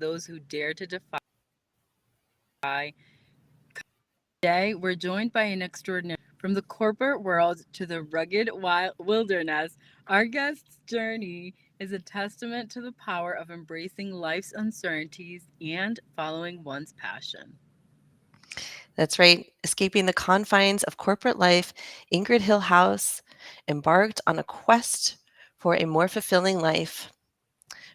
those who dare to defy. Today, we're joined by an extraordinary from the corporate world to the rugged wilderness. Our guest's journey is a testament to the power of embracing life's uncertainties and following one's passion. That's right. Escaping the confines of corporate life, Ingrid Hillhouse embarked on a quest for a more fulfilling life.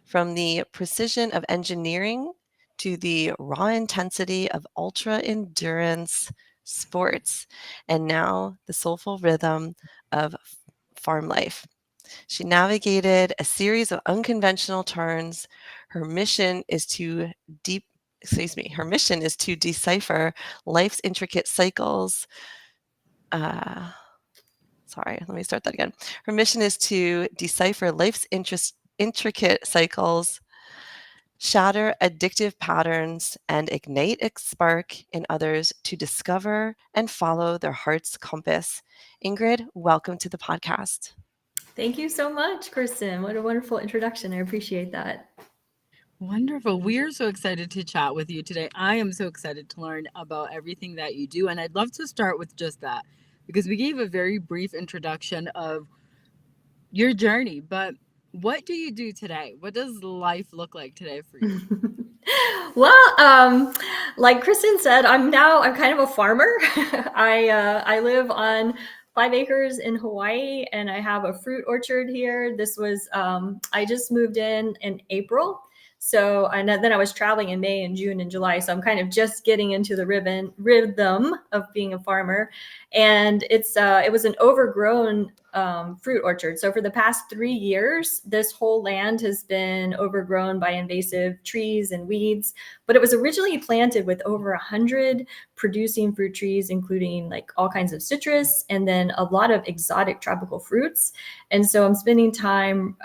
From the precision of engineering to the raw intensity of ultra endurance sports, and now the soulful rhythm of farm life. She navigated a series of unconventional turns. Her mission is to deep her mission is to decipher life's intricate cycles. Sorry, let me start that again. Her mission is to decipher life's intricate cycles, shatter addictive patterns, and ignite a spark in others to discover and follow their heart's compass. Ingrid, welcome to the podcast. Thank you so much, Kristen. What a wonderful introduction. I appreciate that. Wonderful. We are so excited to chat with you today. I am so excited to learn about everything that you do. And I'd love to start with just that because we gave a very brief introduction of your journey. But what do you do today? What does life look like today for you? Well, like Kristen said, I'm kind of a farmer. I live on 5 acres in Hawaii, and I have a fruit orchard here. This was I just moved in April. So, and then I was traveling in May and June and July. So I'm kind of just getting into the rhythm of being a farmer. And it was an overgrown fruit orchard. So for the past 3 years, this whole land has been overgrown by invasive trees and weeds. But it was originally planted with over 100 producing fruit trees, including like all kinds of citrus and then a lot of exotic tropical fruits. And so I'm spending time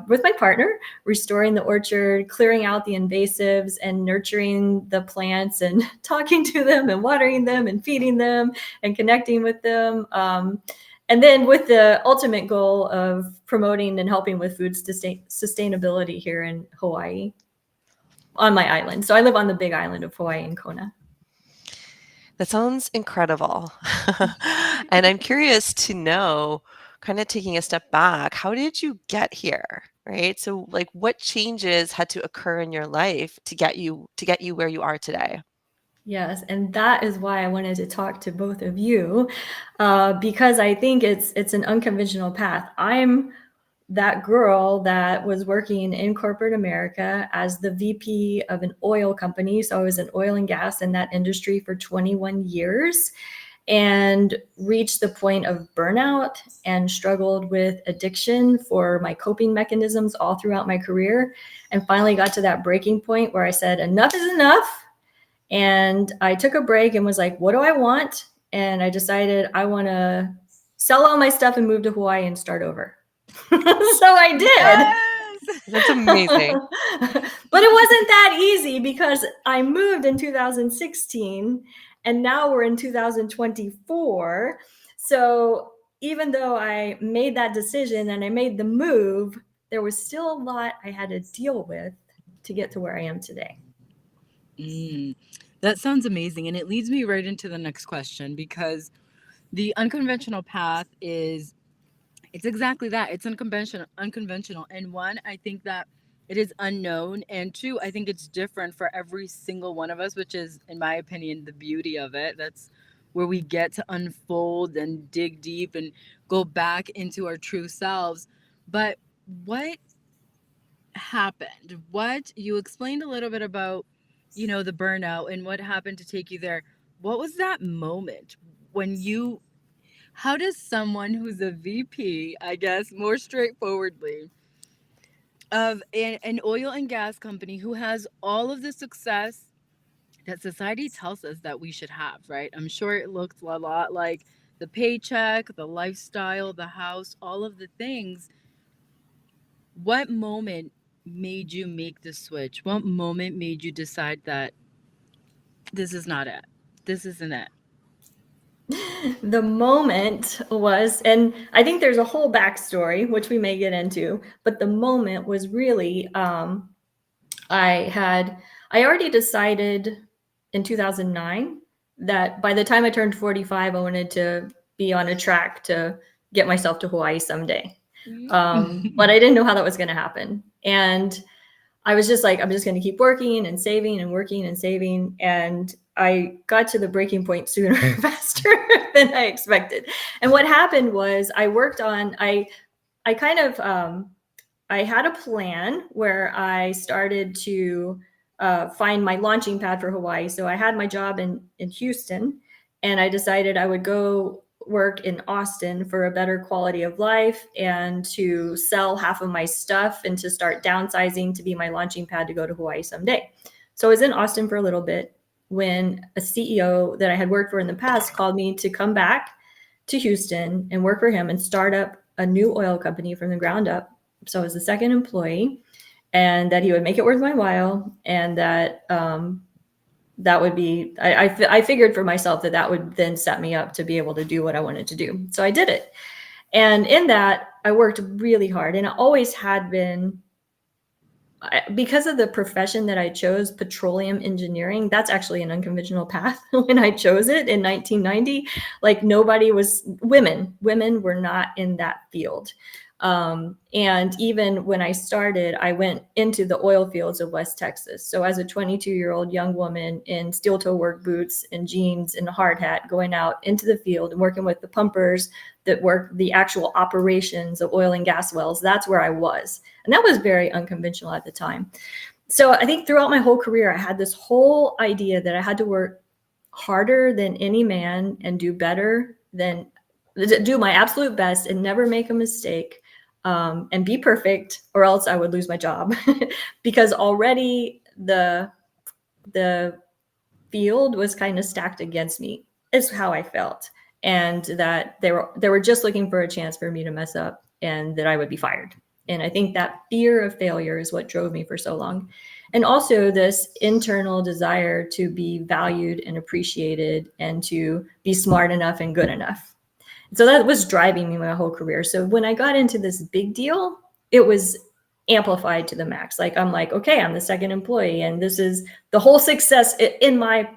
with my partner, restoring the orchard, clearing out the invasives, and nurturing the plants and talking to them and watering them and feeding them and connecting with them. And then with the ultimate goal of promoting and helping with food sustainability here in Hawaii on my island. So I live on the big island of Hawaii in Kona. That sounds incredible. And I'm curious to know, kind of taking a step back, how did you get here? Right? So like what changes had to occur in your life to get you where you are today? Yes, and that is why I wanted to talk to both of you, because I think it's an unconventional path. I'm that girl that was working in corporate America as the VP of an oil company. So I was in oil and gas in that industry for 21 years and reached the point of burnout and struggled with addiction for my coping mechanisms all throughout my career. And finally got to that breaking point where I said, enough is enough. And I took a break and was like, what do I want? And I decided I want to sell all my stuff and move to Hawaii and start over. So I did. Yes! That's amazing. But it wasn't that easy because I moved in 2016 and now we're in 2024. So even though I made that decision and I made the move, there was still a lot I had to deal with to get to where I am today. Mm, that sounds amazing. And it leads me right into the next question because the unconventional path is it's exactly that. It's unconventional. And one, I think that it is unknown. And two, I think it's different for every single one of us, which is, in my opinion, the beauty of it. That's where we get to unfold and dig deep and go back into our true selves. But what happened? What you explained a little bit about, the burnout and what happened to take you there. What was that moment when you how does someone who's a VP, I guess more straightforwardly, of an oil and gas company who has all of the success that society tells us that we should have, right? I'm sure it looks a lot like the paycheck, the lifestyle, the house, all of the things. What moment made you make the switch? What moment made you decide that this is not it? This isn't it? The moment was, and I think there's a whole backstory, which we may get into, but the moment was really, I had I already decided in 2009 that by the time I turned 45, I wanted to be on a track to get myself to Hawaii someday. But I didn't know how that was going to happen. And I was just like, I'm just going to keep working and saving and working and saving. And I got to the breaking point sooner faster than I expected. And what happened was I worked on, I kind of, I had a plan where I started to find my launching pad for Hawaii. So I had my job in Houston, and I decided I would go work in Austin for a better quality of life and to sell half of my stuff and to start downsizing to be my launching pad to go to Hawaii someday. So I was in Austin for a little bit when a CEO that I had worked for in the past called me to come back to Houston and work for him and start up a new oil company from the ground up. So I was the second employee, and that he would make it worth my while, and that that would be, I figured for myself that that would then set me up to be able to do what I wanted to do. So I did it. And in that, I worked really hard, and I always had been, because of the profession that I chose, petroleum engineering, that's actually an unconventional path. When I chose it in 1990, like nobody was, women were not in that field. And even when I started, I went into the oil fields of West Texas. So as a 22-year-old young woman in steel toe work boots and jeans and a hard hat, going out into the field and working with the pumpers that work the actual operations of oil and gas wells, that's where I was. And that was very unconventional at the time. So I think throughout my whole career, I had this whole idea that I had to work harder than any man and do better than, do my absolute best and never make a mistake. And be perfect, or else I would lose my job. Because already the field was kind of stacked against me, is how I felt. And that they were just looking for a chance for me to mess up and that I would be fired. And I think that fear of failure is what drove me for so long. And also this internal desire to be valued and appreciated and to be smart enough and good enough. So that was driving me my whole career. So when I got into this big deal, it was amplified to the max. Like, I'm like, okay, I'm the second employee, and this is the whole success in my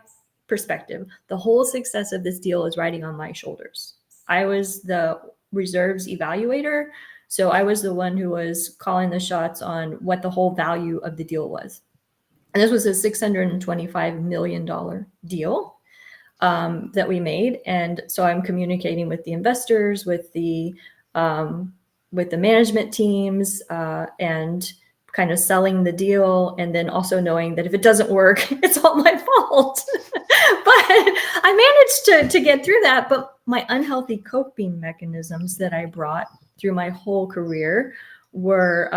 perspective. The whole success of this deal is riding on my shoulders. I was the reserves evaluator. So I was the one who was calling the shots on what the whole value of the deal was. And this was a $625 million deal. That we made. And so I'm communicating with the investors, with the management teams, and kind of selling the deal. And then also knowing that if it doesn't work, it's all my fault. But I managed to get through that. But my unhealthy coping mechanisms that I brought through my whole career were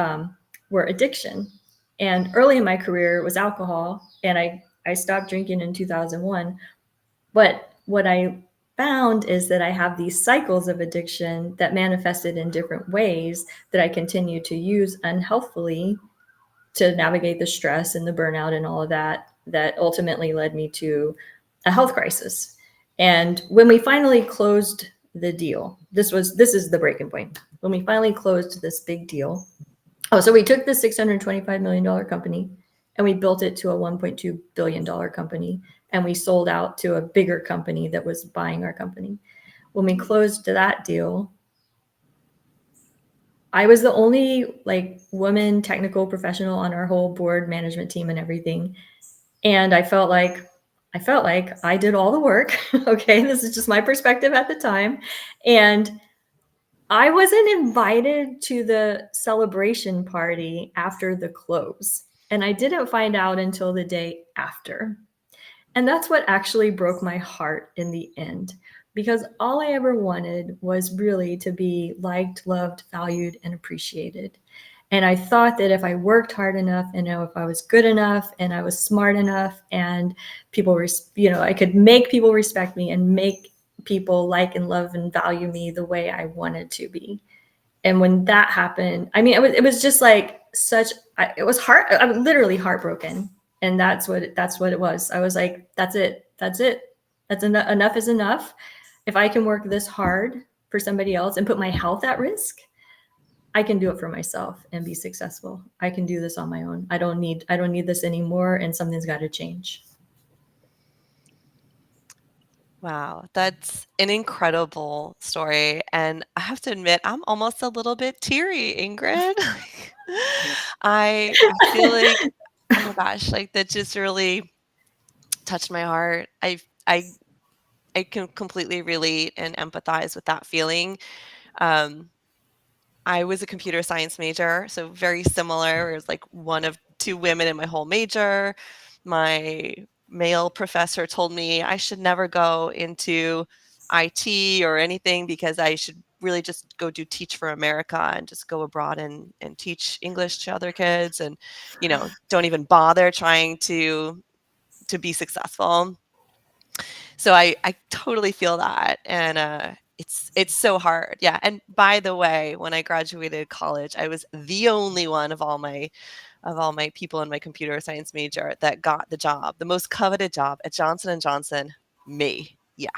addiction. And early in my career was alcohol. And I stopped drinking in 2001. But what I found is that I have these cycles of addiction that manifested in different ways that I continue to use unhealthfully to navigate the stress and the burnout and all of that, that ultimately led me to a health crisis. And when we finally closed the deal, this is the breaking point. When we finally closed this big deal, so we took the $625 million company and we built it to a $1.2 billion company. And we sold out to a bigger company that was buying our company. When we closed that deal, I was the only woman technical professional on our whole board management team and everything. And I felt like I did all the work. Okay, this is just my perspective at the time. And I wasn't invited to the celebration party after the close. And I didn't find out until the day after. And that's what actually broke my heart in the end, because all I ever wanted was really to be liked, loved, valued, and appreciated. And I thought that if I worked hard enough and if I was good enough and I was smart enough and people, I could make people respect me and make people like and love and value me the way I wanted to be. And when that happened, I mean, it was just like it was I'm literally heartbroken. And that's what it was. I was like, that's it. That's enough is enough. If I can work this hard for somebody else and put my health at risk, I can do it for myself and be successful. I can do this on my own. I don't need this anymore, and something's got to change. Wow, that's an incredible story. And I have to admit, I'm almost a little bit teary, Ingrid. I feel like, oh my gosh, like that just really touched my heart. I can completely relate and empathize with that feeling. Um, I was a computer science major, so very similar. It was like one of two women in my whole major. My male professor told me I should never go into IT or anything because I should really just go do Teach for America and just go abroad and teach English to other kids and, don't even bother trying to be successful. So I totally feel that, and it's so hard. Yeah, and by the way, when I graduated college, I was the only one of all my people in my computer science major that got the job, the most coveted job at Johnson and Johnson, me. Yeah.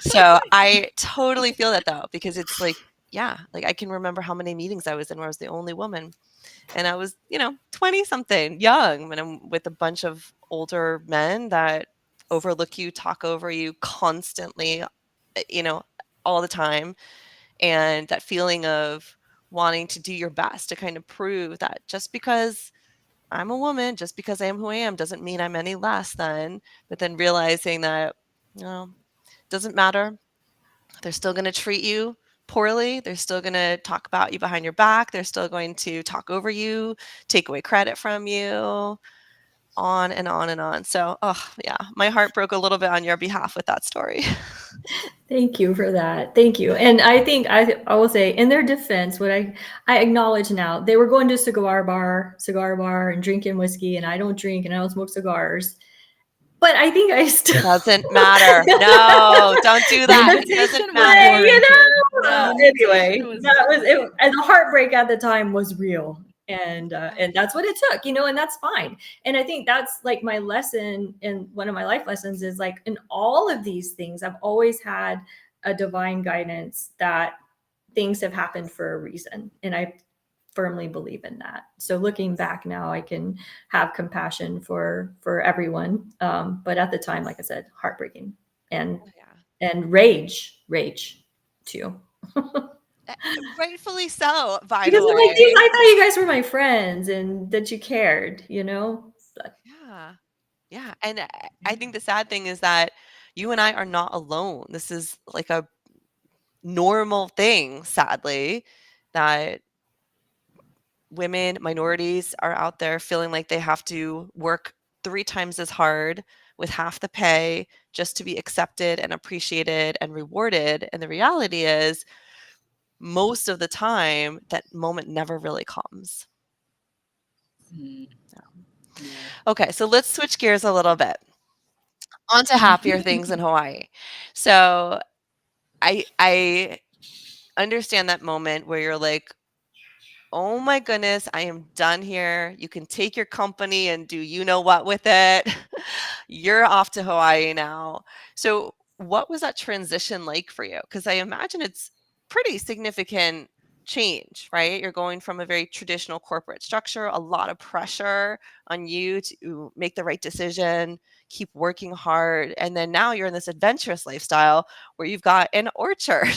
So I totally feel that though, because it's like, yeah, like I can remember how many meetings I was in where I was the only woman. And I was, 20 something, young, and I'm with a bunch of older men that overlook you, talk over you constantly, you know, all the time. And that feeling of wanting to do your best to kind of prove that just because I'm a woman, just because I am who I am, doesn't mean I'm any less than, but then realizing that, doesn't matter. They're still going to treat you poorly. They're still going to talk about you behind your back. They're still going to talk over you, take away credit from you, on and on and on. So, oh, yeah, my heart broke a little bit on your behalf with that story. Thank you for that. Thank you. And I think I will say, in their defense, what I acknowledge now, they were going to cigar bar, and drinking whiskey, and I don't drink and I don't smoke cigars. But I think I still Doesn't matter. No, don't do that. It doesn't matter. Anyway, that was it. And the heartbreak at the time was real. And that's what it took, and that's fine. And I think that's like my lesson, and one of my life lessons is like, in all of these things, I've always had a divine guidance that things have happened for a reason. And I firmly believe in that. So looking back now, I can have compassion for everyone. But at the time, like I said, heartbreaking and rage too. Rightfully so, by Because the I'm way. like, I thought you guys were my friends and that you cared, But. Yeah. And I think the sad thing is that you and I are not alone. This is like a normal thing, sadly, that women, minorities are out there feeling like they have to work 3 times as hard with half the pay just to be accepted and appreciated and rewarded. And the reality is, most of the time, that moment never really comes. Okay, so let's switch gears a little bit. On to happier things in Hawaii. So I understand that moment where you're like, oh my goodness, I am done here. You can take your company and do you know what with it. You're off to Hawaii now. So what was that transition like for you? Because I imagine it's pretty significant change, right? You're going from a very traditional corporate structure, a lot of pressure on you to make the right decision, keep working hard. And then now you're in this adventurous lifestyle where you've got an orchard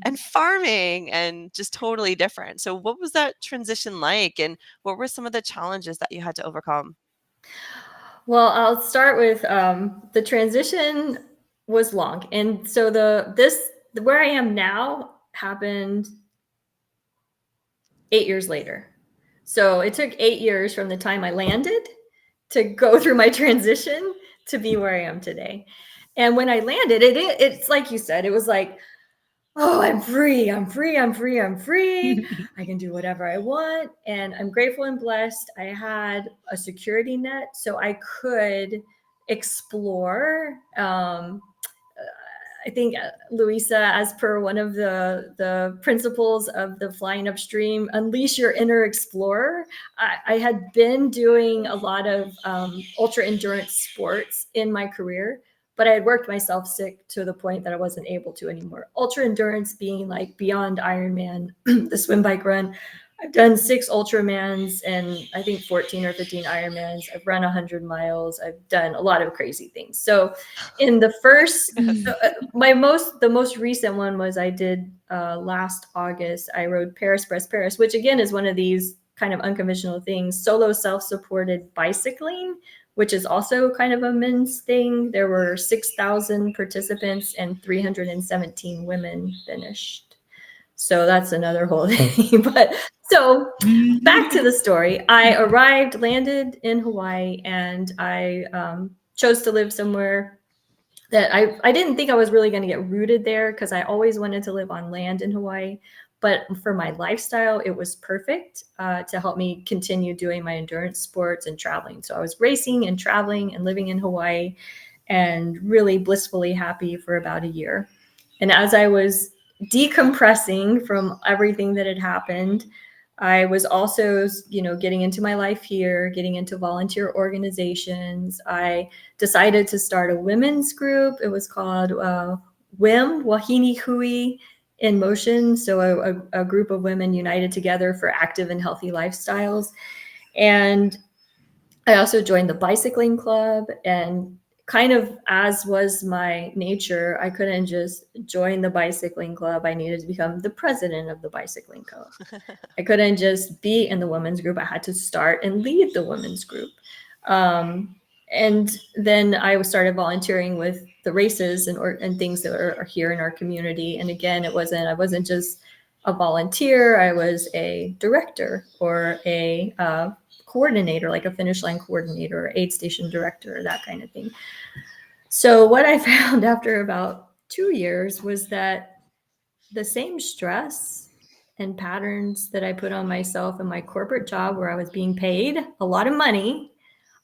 and farming and just totally different. So what was that transition like? And what were some of the challenges that you had to overcome? Well, I'll start with the transition was long. And so where I am now happened 8 years later. So it took 8 years from the time I landed to go through my transition to be where I am today. And when I landed, it's like you said, it was like, oh, I'm free. I can do whatever I want. And I'm grateful and blessed. I had a security net so I could explore. I think Louisa, as per one of the principles of the Flying Upstream, unleash your inner explorer. I had been doing a lot of ultra endurance sports in my career, but I had worked myself sick to the point that I wasn't able to anymore. Ultra endurance being like beyond Ironman, the swim, bike, run. I've done 6 Ultramans and I think 14 or 15 Ironmans. I've run 100 miles. I've done a lot of crazy things. So in the first, the most recent one was I did last August. I rode Paris, Brest, Paris, which again is one of these kind of unconventional things, solo self-supported bicycling, which is also kind of a men's thing. There were 6,000 participants and 317 women finished. So that's another whole thing. But so back to the story. I arrived, landed in Hawaii, and I chose to live somewhere that I didn't think I was really going to get rooted there because I always wanted to live on land in Hawaii. But for my lifestyle, it was perfect to help me continue doing my endurance sports and traveling. So I was racing and traveling and living in Hawaii and really blissfully happy for about a year. And as I was decompressing from everything that had happened, I was also, getting into my life here, getting into volunteer organizations. I decided to start a women's group. It was called WIM, Wahine Hui in Motion. So a group of women united together for active and healthy lifestyles. And I also joined the bicycling club, and kind of as was my nature, I couldn't just join the bicycling club. I needed to become the president of the bicycling club. I couldn't just be in the women's group. I had to start and lead the women's group. And then I started volunteering with the races and things that are here in our community. And again, I wasn't just a volunteer. I was a director or a coordinator, like a finish line coordinator or aid station director, that kind of thing. So what I found after about 2 years was that the same stress and patterns that I put on myself in my corporate job where I was being paid a lot of money,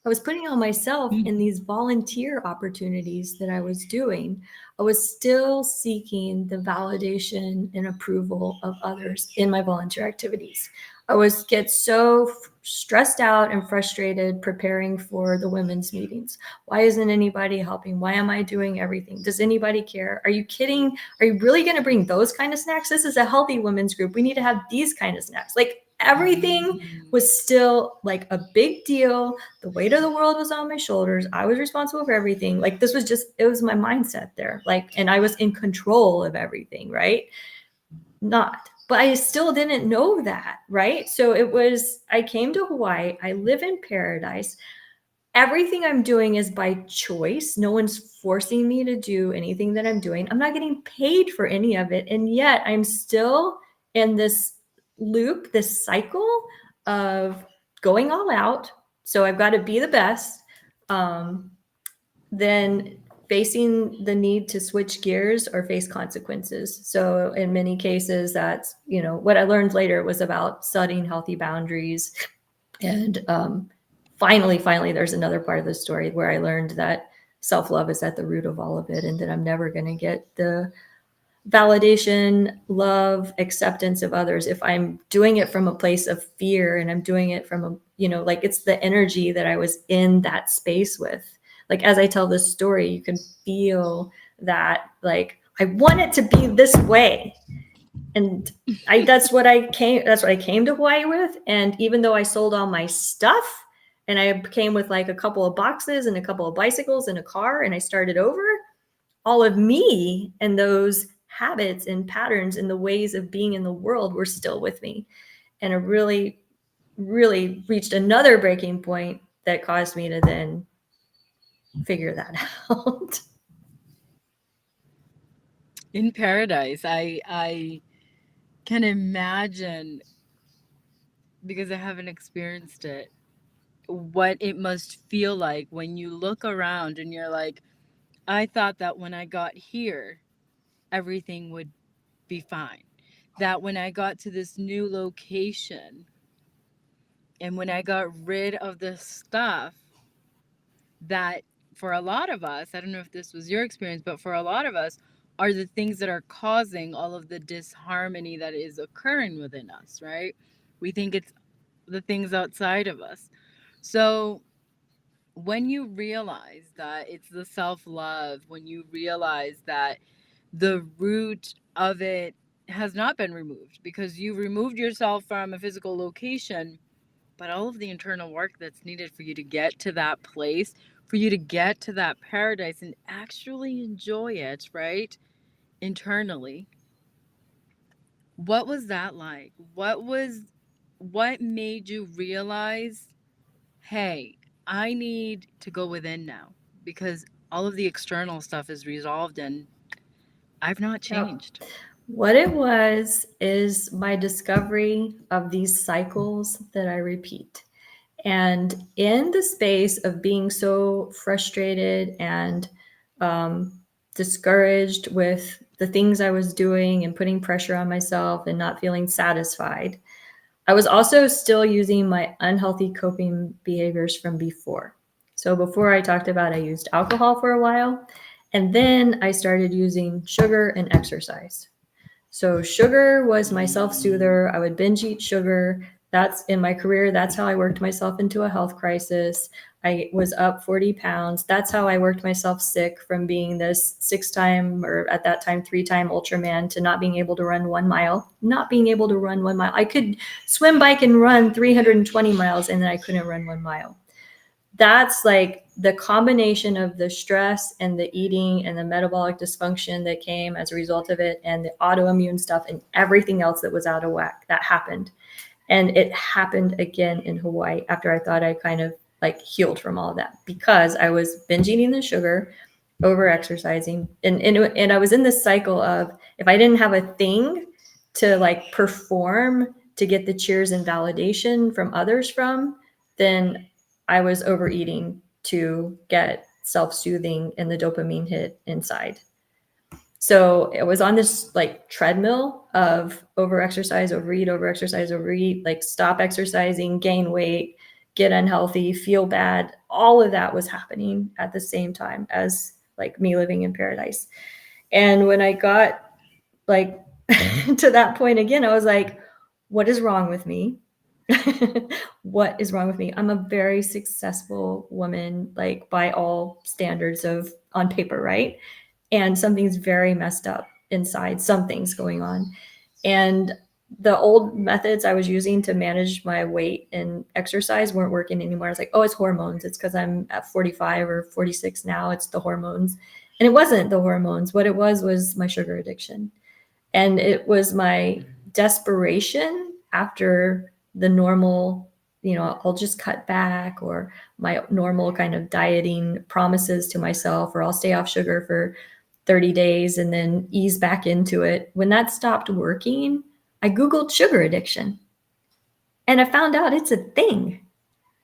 I was putting on myself in these volunteer opportunities that I was doing. I was still seeking the validation and approval of others in my volunteer activities. I was get so stressed out and frustrated preparing for the women's meetings. Why isn't anybody helping? Why am I doing everything? Does anybody care? Are you kidding? Are you really going to bring those kind of snacks? This is a healthy women's group. We need to have these kind of snacks. Like everything was still like a big deal. The weight of the world was on my shoulders. I was responsible for everything. Like this was it was my mindset there. Like, and I was in control of everything, right? Not. But I still didn't know that, right? So I came to Hawaii. I live in paradise. Everything I'm doing is by choice. No one's forcing me to do anything that I'm doing. I'm not getting paid for any of it. And yet I'm still in this loop, this cycle of going all out. So I've got to be the best. Then facing the need to switch gears or face consequences. So in many cases, that's, what I learned later was about setting healthy boundaries. And finally, there's another part of the story where I learned that self-love is at the root of all of it, and that I'm never going to get the validation, love, acceptance of others if I'm doing it from a place of fear, and I'm doing it from like it's the energy that I was in that space with. Like, as I tell this story, you can feel that, like, I want it to be this way. And that's what I came to Hawaii with. And even though I sold all my stuff and I came with like a couple of boxes and a couple of bicycles and a car, and I started over, all of me and those habits and patterns and the ways of being in the world were still with me. And I really, really reached another breaking point that caused me to then figure that out. In paradise, I can imagine, because I haven't experienced it, what it must feel like when you look around and you're like, I thought that when I got here, everything would be fine. That when I got to this new location and when I got rid of the stuff that, for a lot of us, I don't know if this was your experience, but for a lot of us, are the things that are causing all of the disharmony that is occurring within us, right? We think it's the things outside of us. So when you realize that it's the self-love, when you realize that the root of it has not been removed because you removed yourself from a physical location, but all of the internal work that's needed for you to get to that place, for you to get to that paradise and actually enjoy it, right? Internally. What was that like? What made you realize, hey, I need to go within now because all of the external stuff is resolved and I've not Yep. changed. What it was is my discovery of these cycles that I repeat. And in the space of being so frustrated and discouraged with the things I was doing and putting pressure on myself and not feeling satisfied, I was also still using my unhealthy coping behaviors from before. So before I talked about, I used alcohol for a while, and then I started using sugar and exercise. So sugar was my self-soother. I would binge eat sugar. That's in my career. That's how I worked myself into a health crisis. I was up 40 pounds. That's how I worked myself sick from being this 6-time or at that time 3-time Ultraman to not being able to run 1 mile, not being able to run 1 mile. I could swim, bike, and run 320 miles, and then I couldn't run 1 mile. That's like the combination of the stress and the eating and the metabolic dysfunction that came as a result of it and the autoimmune stuff and everything else that was out of whack that happened. And it happened again in Hawaii after I thought I kind of like healed from all of that because I was binge eating the sugar, over exercising. And I was in this cycle of if I didn't have a thing to like perform to get the cheers and validation from others from, then I was overeating to get self-soothing and the dopamine hit inside. So it was on this like treadmill of overexercise, overeat, like stop exercising, gain weight, get unhealthy, feel bad. All of that was happening at the same time as like me living in paradise. And when I got like to that point again, I was like, what is wrong with me? What is wrong with me? I'm a very successful woman, like by all standards of on paper, right? And something's very messed up inside. Something's going on. And the old methods I was using to manage my weight and exercise weren't working anymore. I was like, oh, it's hormones. It's because I'm at 45 or 46 now. It's the hormones. And it wasn't the hormones. What it was my sugar addiction. And it was my desperation after the normal, I'll just cut back, or my normal kind of dieting promises to myself, or I'll stay off sugar for 30 days and then ease back into it. When that stopped working, I Googled sugar addiction and I found out it's a thing.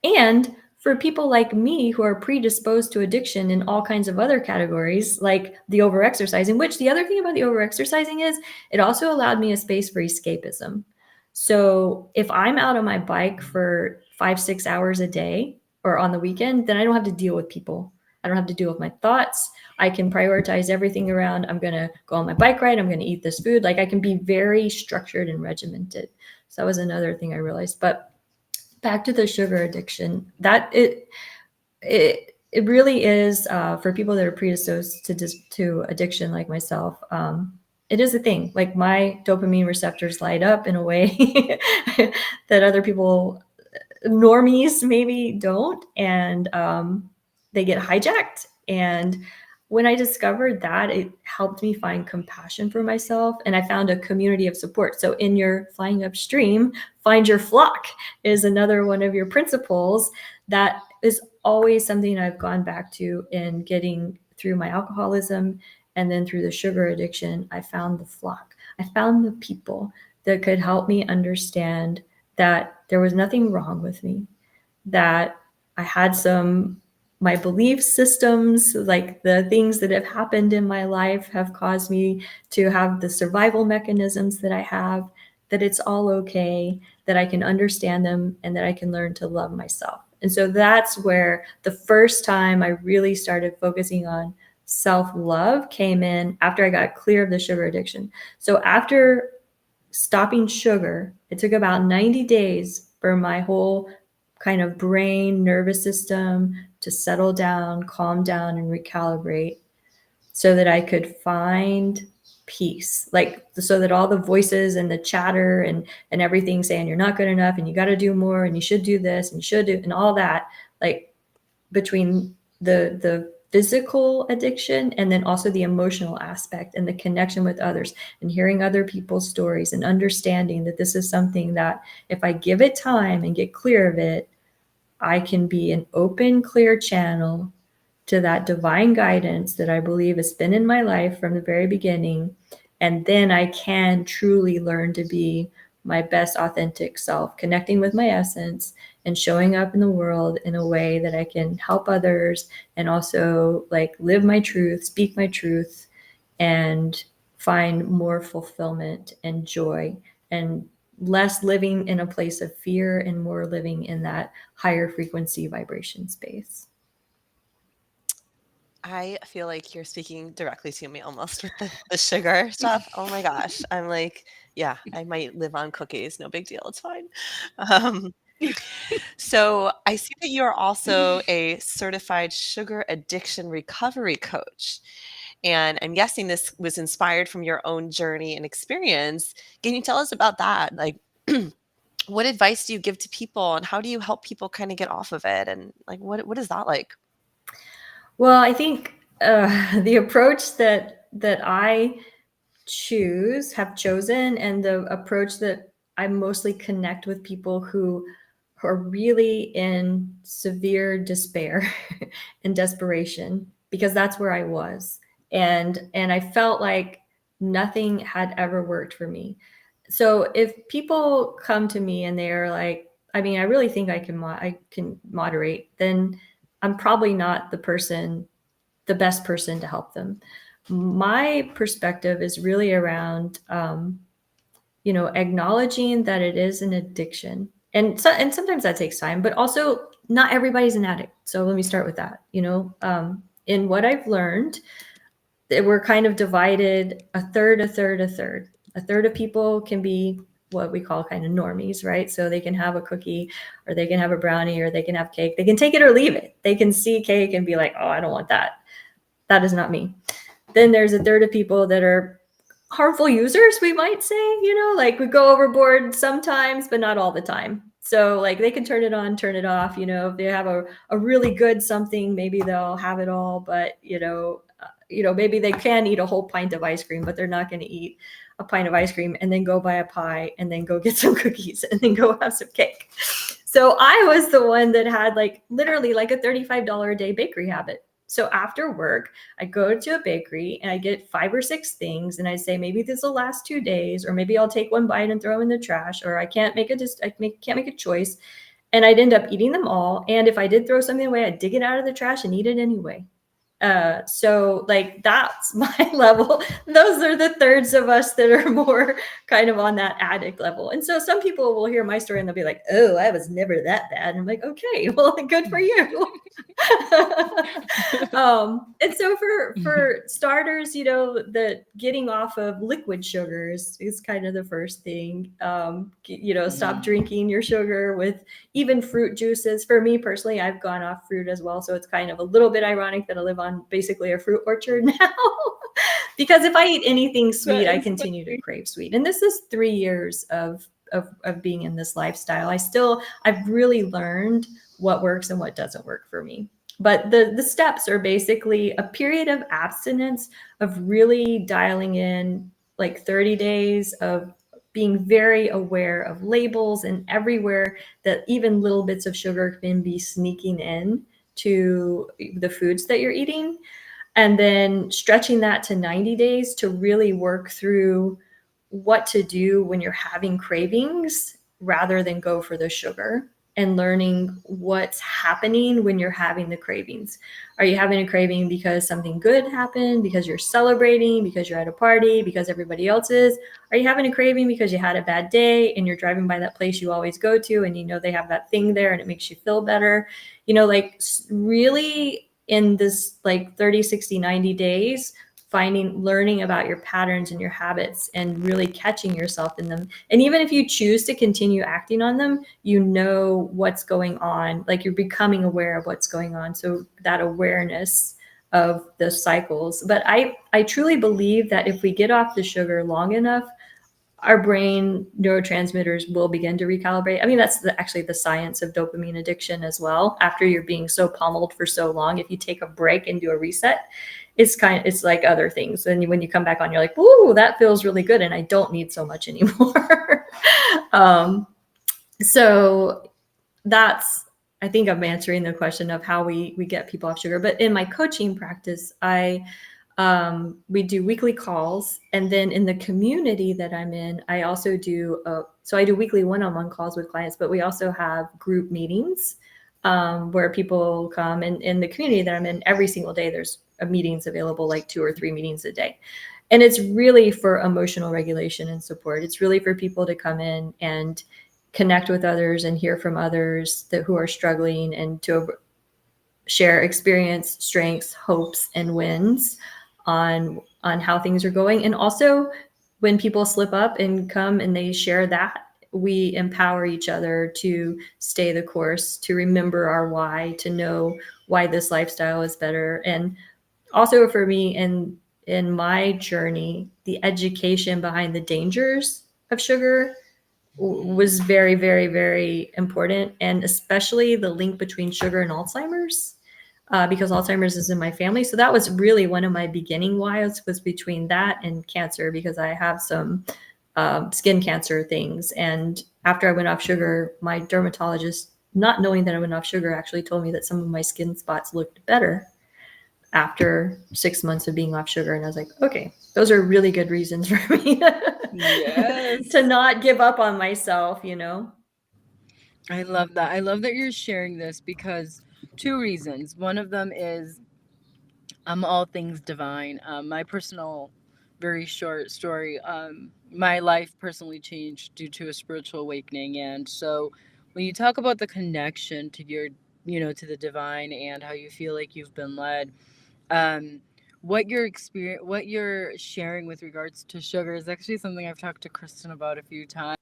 And for people like me who are predisposed to addiction in all kinds of other categories, like the overexercising, which the other thing about the overexercising is it also allowed me a space for escapism. So if I'm out on my bike for 5-6 hours a day or on the weekend, then I don't have to deal with people. I don't have to deal with my thoughts. I can prioritize everything around, I'm going to go on my bike ride. I'm going to eat this food. Like I can be very structured and regimented. So that was another thing I realized. But back to the sugar addiction, that it really is for people that are predisposed to addiction like myself. It is a thing. Like my dopamine receptors light up in a way that other people, normies, maybe don't, and they get hijacked. And when I discovered that, it helped me find compassion for myself, and I found a community of support. So in your flying upstream, find your flock is another one of your principles that is always something I've gone back to in getting through my alcoholism and then through the sugar addiction. I found the flock. I found the people that could help me understand that there was nothing wrong with me, that I had my belief systems, like the things that have happened in my life have caused me to have the survival mechanisms that I have, that it's all okay, that I can understand them, and that I can learn to love myself. And so that's where the first time I really started focusing on self-love came in after I got clear of the sugar addiction. So after stopping sugar, it took about 90 days for my whole kind of brain, nervous system to settle down, calm down, and recalibrate so that I could find peace. Like, so that all the voices and the chatter and everything saying you're not good enough and you got to do more and you should do this and you should do and all that, like between the physical addiction and then also the emotional aspect and the connection with others and hearing other people's stories and understanding that this is something that if I give it time and get clear of it, I can be an open, clear channel to that divine guidance that I believe has been in my life from the very beginning. And then I can truly learn to be my best authentic self, connecting with my essence and showing up in the world in a way that I can help others and also like live my truth, speak my truth, and find more fulfillment and joy and less living in a place of fear and more living in that higher frequency vibration space. I feel like you're speaking directly to me almost with the sugar stuff. Oh my gosh. I'm like, yeah, I might live on cookies. No big deal. It's fine. Um, so I see that you're also a certified sugar addiction recovery coach. And I'm guessing this was inspired from your own journey and experience. Can you tell us about that? Like, what advice do you give to people and how do you help people kind of get off of it? And like, what is that like? Well, I think the approach that I have chosen, and the approach that I mostly connect with people who are really in severe despair and desperation, because that's where I was, and I felt like nothing had ever worked for me. So if people come to me and they're like, I mean, I really think I can moderate, then I'm probably not the best person to help them. My perspective is really around, acknowledging that it is an addiction, and sometimes that takes time, but also not everybody's an addict. So let me start with that. In what I've learned, that we're kind of divided a third, a third, a third. A third of people can be what we call kind of normies, right? So they can have a cookie or they can have a brownie or they can have cake. They can take it or leave it. They can see cake and be like, oh, I don't want that. That is not me. Then there's a third of people that are harmful users, we might say, like we go overboard sometimes, but not all the time. So like they can turn it on, turn it off, if they have a really good something, maybe they'll have it all, but maybe they can eat a whole pint of ice cream, but they're not going to eat a pint of ice cream and then go buy a pie and then go get some cookies and then go have some cake. So I was the one that had like literally like a $35 a day bakery habit. So after work, I go to a bakery and I get 5 or 6 things. And I say, maybe this will last 2 days, or maybe I'll take one bite and throw them in the trash, or I can't make a choice. And I'd end up eating them all. And if I did throw something away, I'd dig it out of the trash and eat it anyway. So like that's my level. Those are the thirds of us that are more kind of on that addict level. And so some people will hear my story and they'll be like, oh, I was never that bad. And I'm like, okay, well, good for you. And so for starters, the getting off of liquid sugars is kind of the first thing. Stop drinking your sugar with even fruit juices. For me personally, I've gone off fruit as well. So it's kind of a little bit ironic that I live on basically a fruit orchard now. Because if I eat anything sweet, I continue to crave sweet. And this is 3 years of being in this lifestyle. I've really learned what works and what doesn't work for me. But the steps are basically a period of abstinence, of really dialing in like 30 days of being very aware of labels and everywhere that even little bits of sugar can be sneaking in to the foods that you're eating. And then stretching that to 90 days to really work through what to do when you're having cravings rather than go for the sugar, and learning what's happening when you're having the cravings. Are you having a craving because something good happened, because you're celebrating, because you're at a party, because everybody else is? Are you having a craving because you had a bad day and you're driving by that place you always go to and they have that thing there and it makes you feel better? Like really in this like 30, 60, 90 days, learning about your patterns and your habits and really catching yourself in them. And even if you choose to continue acting on them, you know what's going on, like you're becoming aware of what's going on. So that awareness of the cycles. But I truly believe that if we get off the sugar long enough, our brain neurotransmitters will begin to recalibrate. I mean, that's actually the science of dopamine addiction as well. After you're being so pummeled for so long, if you take a break and do a reset, it's like other things. And when you come back on, you're like, "Ooh, that feels really good, and I don't need so much anymore." So that's, I think I'm answering the question of how we get people off sugar. But in my coaching practice, we do weekly calls, and then in the community that I'm in, I also do so I do weekly one-on-one calls with clients, but we also have group meetings where people come. And in the community that I'm in, every single day there's meetings available, like 2 or 3 meetings a day. And it's really for emotional regulation and support. It's really for people to come in and connect with others and hear from others who are struggling, and to share experience, strengths, hopes, and wins on how things are going. And also, when people slip up and come and they share that, we empower each other to stay the course, to remember our why, to know why this lifestyle is better. And also for me, in my journey, the education behind the dangers of sugar was very, very, very important. And especially the link between sugar and Alzheimer's, because Alzheimer's is in my family. So that was really one of my beginning whys, was between that and cancer, because I have some skin cancer things. And after I went off sugar, my dermatologist, not knowing that I went off sugar, actually told me that some of my skin spots looked better after 6 months of being off sugar. And I was like, okay, those are really good reasons for me Yes. to not give up on myself, you know? I love that. I love that you're sharing this because 2 reasons. One of them is I'm all things divine. My personal, very short story. My life personally changed due to a spiritual awakening, and so when you talk about the connection to your, to the divine and how you feel like you've been led, um, what you're sharing with regards to sugar is actually something I've talked to Kristen about a few times,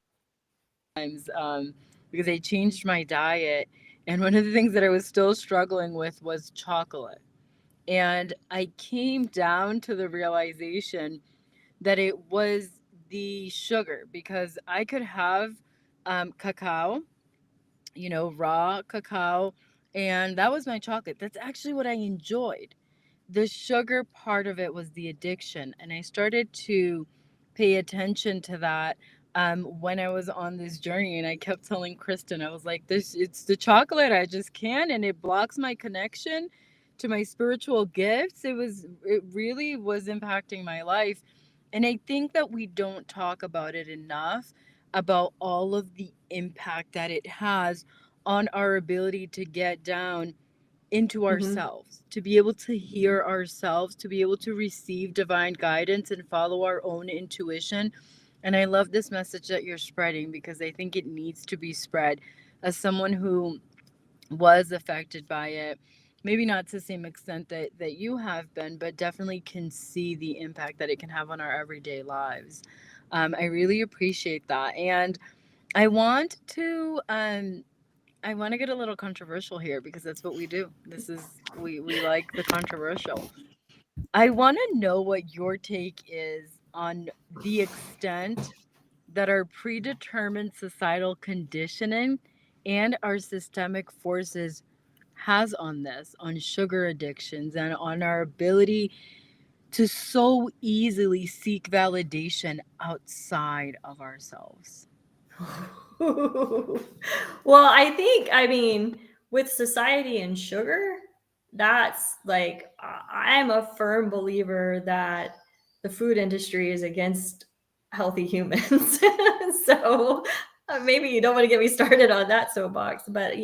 because I changed my diet, and one of the things that I was still struggling with was chocolate. And I came down to the realization that it was the sugar, because I could have cacao, raw cacao, and that was my chocolate. That's actually what I enjoyed. The sugar part of it was the addiction. And I started to pay attention to that when I was on this journey. And I kept telling Kristen, I was like, it's the chocolate. I just can't. And it blocks my connection to my spiritual gifts. It really was impacting my life. And I think that we don't talk about it enough, about all of the impact that it has on our ability to get down into ourselves, to be able to hear ourselves, to be able to receive divine guidance and follow our own intuition. And I love this message that you're spreading, because I think it needs to be spread. As someone who was affected by it, maybe not to the same extent that you have been, but definitely can see the impact that it can have on our everyday lives. I really appreciate that. And I want to get a little controversial here, because that's what we do. We like the controversial. I want to know what your take is on the extent that our predetermined societal conditioning and our systemic forces has on this, on sugar addictions, and on our ability to so easily seek validation outside of ourselves. Well, I mean, with society and sugar, that's like, I'm a firm believer that the food industry is against healthy humans. So maybe you don't want to get me started on that soapbox, but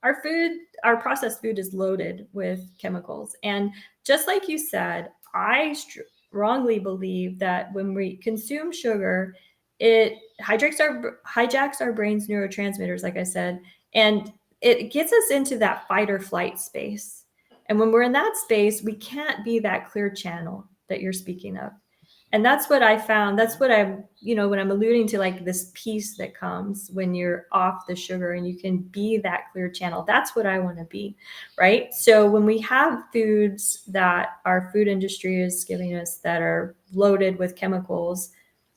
our food, our processed food is loaded with chemicals. And just like you said, I strongly believe that when we consume sugar, it hijacks our brain's neurotransmitters, like I said, and it gets us into that fight or flight space. And when we're in that space, we can't be that clear channel. that you're speaking of. And that's what I found. That's what I'm, when I'm alluding to like this peace that comes when you're off the sugar and you can be that clear channel. That's what I want to be, right? So when we have foods that our food industry is giving us that are loaded with chemicals,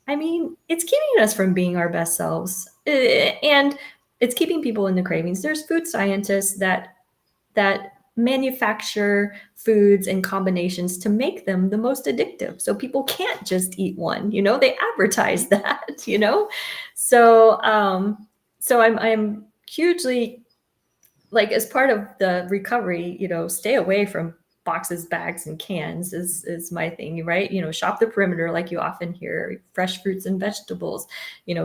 I mean, it's keeping us from being our best selves. And it's keeping people in the cravings. There's food scientists that manufacture foods and combinations to make them the most addictive. So people can't just eat one, they advertise that, So I'm hugely, like, as part of the recovery, stay away from boxes, bags, and cans is my thing, right? Shop the perimeter, like you often hear, fresh fruits and vegetables,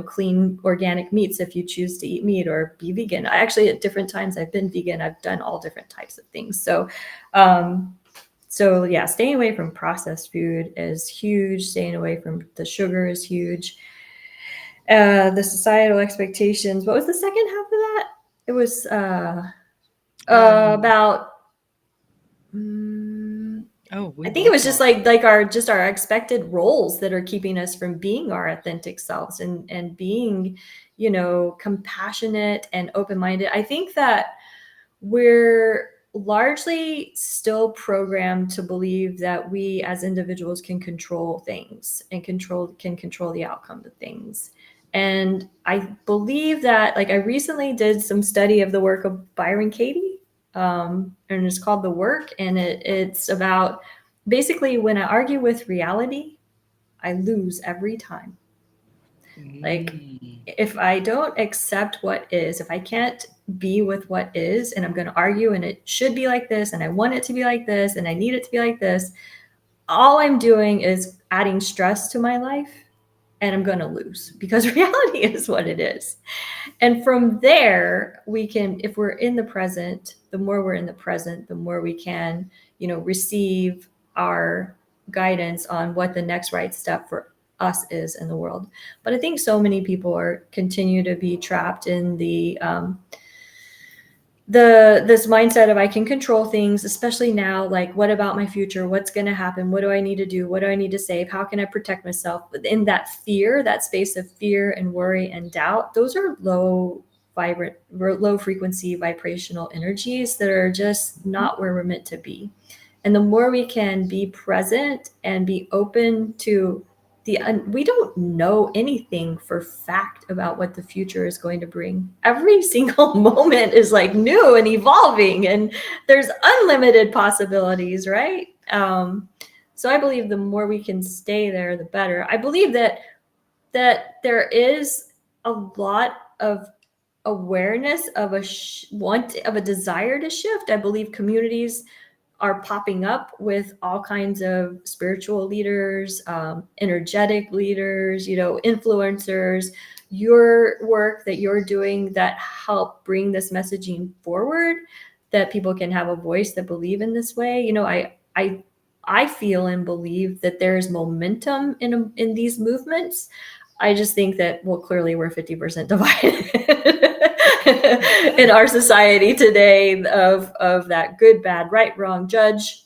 clean organic meats if you choose to eat meat, or be vegan. I actually, at different times I've been vegan, I've done all different types of things. So yeah, staying away from processed food is huge. Staying away from the sugar is huge. The societal expectations. What was the second half of that? It was about we I think it was both just lost. like our expected roles that are keeping us from being our authentic selves and being, compassionate and open-minded. I think that we're largely still programmed to believe that we as individuals can control things and can control the outcome of things. And I believe that, like, I recently did some study of the work of Byron Katie, and it's called The Work, and it's about basically when I argue with reality, I lose every time. Like, if I don't accept what is, if I can't be with what is, and I'm going to argue and it should be like this, and I want it to be like this, and I need it to be like this, all I'm doing is adding stress to my life, and I'm going to lose, because reality is what it is. And from there, we can, if we're in the present, the more we're in the present, the more we can, receive our guidance on what the next right step for us is in the world. But I think so many people continue to be trapped in this mindset of I can control things, especially now. Like, what about my future? What's going to happen? What do I need to do? What do I need to save? How can I protect myself? In that fear, that space of fear and worry and doubt, those are low frequency vibrational energies that are just not where we're meant to be. And the more we can be present and be open to we don't know anything for fact about what the future is going to bring. Every single moment is like new and evolving, and there's unlimited possibilities, right? So I believe the more we can stay there, the better. I believe that there is a lot of awareness of a desire to shift. I believe communities are popping up with all kinds of spiritual leaders, energetic leaders, influencers, your work that you're doing that help bring this messaging forward, that people can have a voice that believe in this way. I feel and believe that there is momentum in these movements. I just think that, well, clearly we're 50% divided in our society today of that good, bad, right, wrong, judge,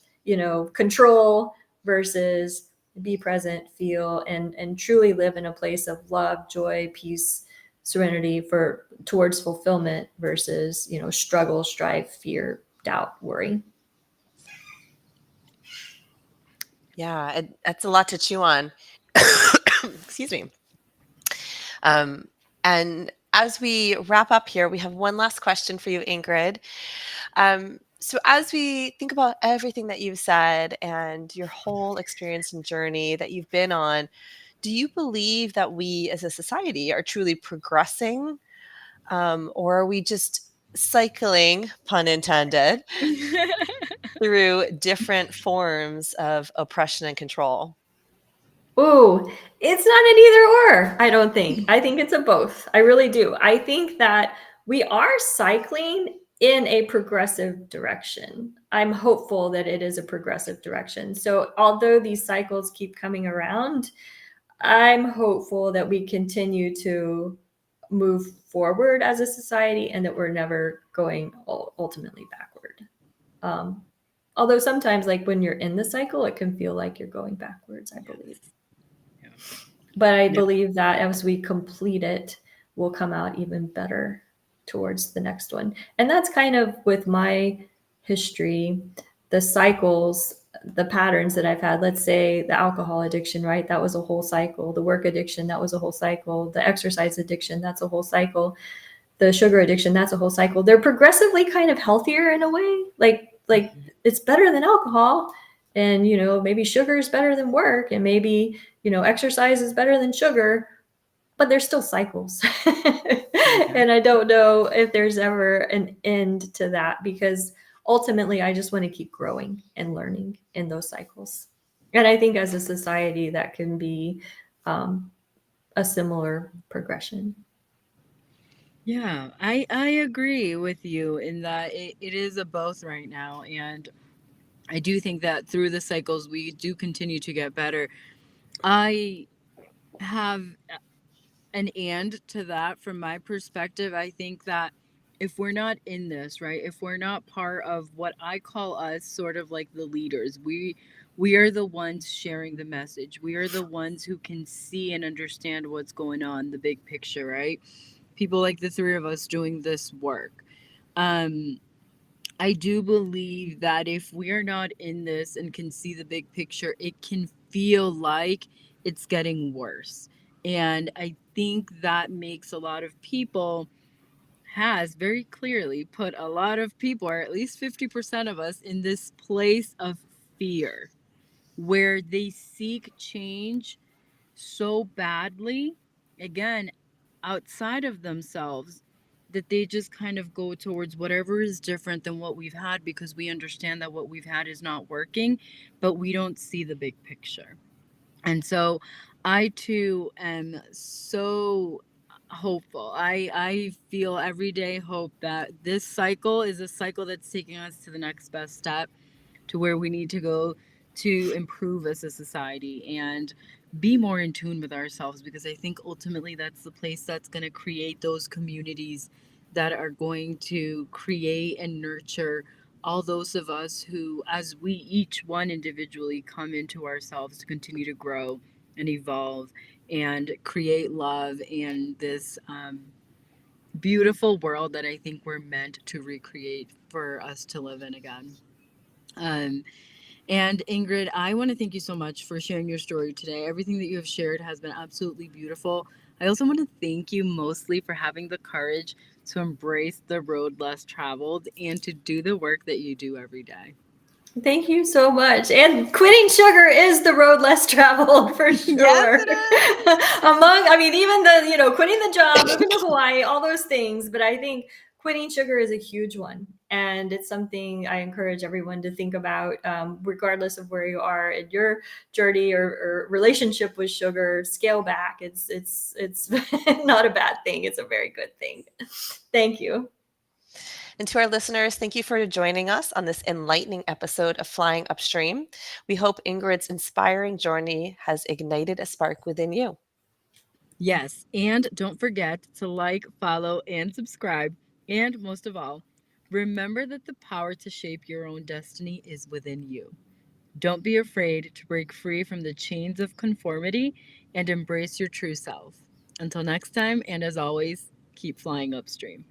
control versus be present, feel, and truly live in a place of love, joy, peace, serenity towards fulfillment versus, struggle, strife, fear, doubt, worry. Yeah, that's a lot to chew on. Excuse me. And as we wrap up here, we have one last question for you, Ingrid. So as we think about everything that you've said and your whole experience and journey that you've been on, do you believe that we as a society are truly progressing, or are we just cycling, pun intended, through different forms of oppression and control? Ooh, it's not an either or, I don't think. I think it's a both. I really do. I think that we are cycling in a progressive direction. I'm hopeful that it is a progressive direction. So although these cycles keep coming around, I'm hopeful that we continue to move forward as a society and that we're never going ultimately backward. Although sometimes, like when you're in the cycle, it can feel like you're going backwards, I believe. Yeah. But I No. believe that as we complete it, we'll come out even better towards the next one. And that's kind of with my history, the cycles, the patterns that I've had. Let's say the alcohol addiction, right? That was a whole cycle. The work addiction, that was a whole cycle. The exercise addiction, that's a whole cycle. The sugar addiction, that's a whole cycle. They're progressively kind of healthier in a way. Like it's better than alcohol, and maybe sugar is better than work, and maybe exercise is better than sugar, but there's still cycles. And I don't know if there's ever an end to that, because ultimately I just want to keep growing and learning in those cycles. And I think as a society that can be a similar progression. Yeah, I agree with you in that it is a both right now. And I do think that through the cycles, we do continue to get better. I have an and to that from my perspective. I think that if we're not in this, right, if we're not part of what I call us sort of like the leaders, we are the ones sharing the message. We are the ones who can see and understand what's going on, the big picture, right? People like the three of us doing this work. Um, I do believe that if we're not in this and can see the big picture, it can feel like it's getting worse. And I think that makes a lot of people, has very clearly put a lot of people, or at least 50% of us, in this place of fear where they seek change so badly, again, outside of themselves, that they just kind of go towards whatever is different than what we've had, because we understand that what we've had is not working, but we don't see the big picture. And so I too am so hopeful. I feel every day hope that this cycle is a cycle that's taking us to the next best step, to where we need to go to improve as a society and be more in tune with ourselves, because I think ultimately that's the place that's going to create those communities that are going to create and nurture all those of us who, as we each one individually come into ourselves to continue to grow and evolve and create love and this beautiful world that I think we're meant to recreate for us to live in again. Um, and Ingrid, I want to thank you so much for sharing your story today. Everything that you have shared has been absolutely beautiful. I also want to thank you mostly for having the courage to embrace the road less traveled and to do the work that you do every day. Thank you so much. And quitting sugar is the road less traveled for sure. Yes, it is. I mean, even quitting the job, moving to Hawaii, all those things. But I think quitting sugar is a huge one. And it's something I encourage everyone to think about, regardless of where you are in your journey or relationship with sugar. Scale back. It's not a bad thing. It's a very good thing. Thank you. And to our listeners, thank you for joining us on this enlightening episode of Flying Upstream. We hope Ingrid's inspiring journey has ignited a spark within you. Yes, and don't forget to like, follow, and subscribe. And most of all, remember that the power to shape your own destiny is within you. Don't be afraid to break free from the chains of conformity and embrace your true self. Until next time, and as always, keep flying upstream.